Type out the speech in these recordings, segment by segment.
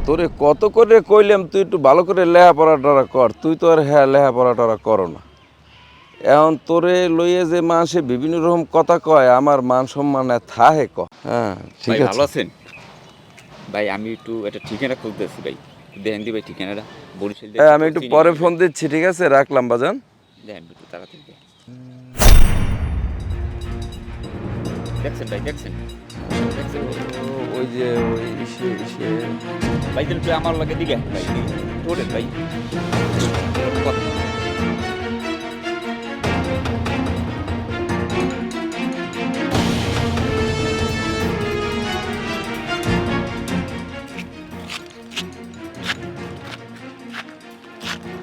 তোরে কত করে কইলাম তুই একটু ভালো করে লেখাপড়া টড়া কর, তুই তো আর হ্যাঁ লেখাপড়া টড়া করো না। এখন তোরে লইয়ে যে মানুষে বিভিন্ন রকম কথা কয়, আমার মান সম্মান থাহে ক। হ্যাঁ, ঠিক ভাই ভালো আছে। আছেন? ভাই আমি একটু একটা ঠিকানা খুঁজতেছি ভাই। দেখেন দি ভাই ঠিকানাটা। বরিশাল দিয়ে আমি তো একটু চিনি পরে আমি ফোন ভাই। দিচ্ছি, ঠিক আছে, রাখলাম বাজান। দেখেন একটু তাড়াতাড়ি দেখেন। দেখছেন ভাই দেখছেন? দেখছেন ভাই? ওই যে ওই ইসে ভাই তাহলে একটু আমার লাগে দিকে ভাই তোলেন ভাই। কথা।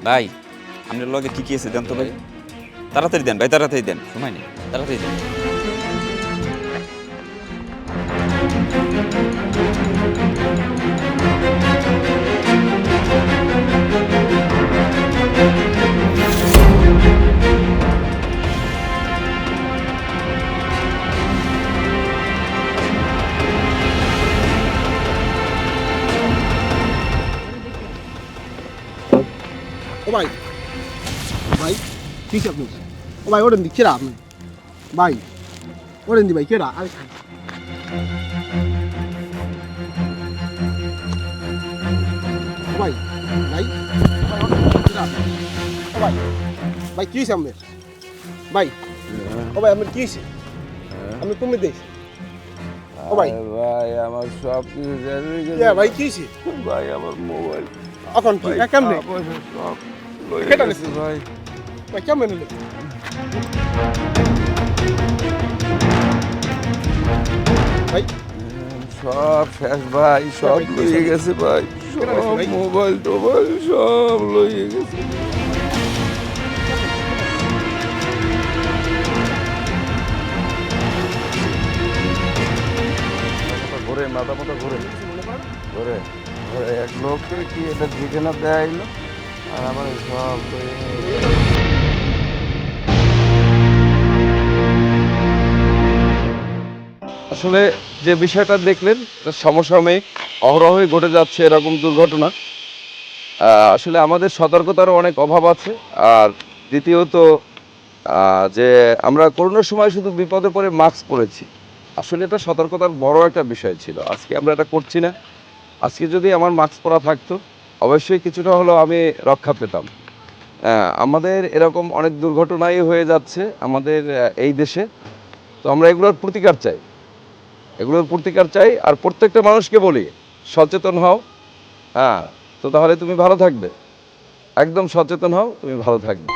ভাই আপনার লগে কি কি আছে দেন তো ভাই। তাড়াতাড়ি দেন ভাই তাড়াতাড়ি দেন। সময় নেই তাড়াতাড়ি দেন। ও ভাই ভাই কি আপনি ও ভাই ওরেন দি কেডা আপনি ভাই ওরেন দি ভাই কেডা আরে ও ভাই ভাই ও ভাই ভাই কি সামনে ভাই ও ভাই আপনি কি আপনি তুমি দেশ ও ভাই ভাই আমার সব কিছু শেষ হয়ে গেছে। ভাই কি ভাই আমার মোবাইল, এখন কি কেমনে পয়সা সব লয়ে কেটে গেছে ভাই। ভাই কেমনে নিলে ভাই সব শেষ ভাই, সব ভাই, কি লইয়ে সব? গেছে ভাই, কেটে গেছে সব ভাই? মোবাইল টোবাইল সব লইয়ে গেছে। ঘুরে মাথা মাথা ঘুরে ঘুরে ঘুরে এক লোককে কি এটা ঠিকানা দেয়া হইলো, আর আমার সব লইয়ে গেছে। আসলে যে বিষয়টা দেখলেন, এটা সমসাময়িক অহরহই ঘটে যাচ্ছে এরকম দুর্ঘটনা। আসলে আমাদের সতর্কতারও অনেক অভাব আছে। আর দ্বিতীয়ত যে আমরা করোনার সময় শুধু বিপদে পড়ে মাস্ক পরেছি, আসলে এটা সতর্কতার বড় একটা বিষয় ছিল। আজকে আমরা এটা করছি না। আজকে যদি আমার মাস্ক পরা থাকতো, অবশ্যই কিছুটা হলেও আমি রক্ষা পেতাম। আমাদের এরকম অনেক দুর্ঘটনাই হয়ে যাচ্ছে আমাদের এই দেশে। তো আমরা এগুলোর প্রতিকার চাই, এগুলোর প্রতিকার চাই। আর প্রত্যেকটা মানুষকে বলি, সচেতন হও। হ্যাঁ, তো তাহলে তুমি ভালো থাকবে। একদম সচেতন হও, তুমি ভালো থাকবে।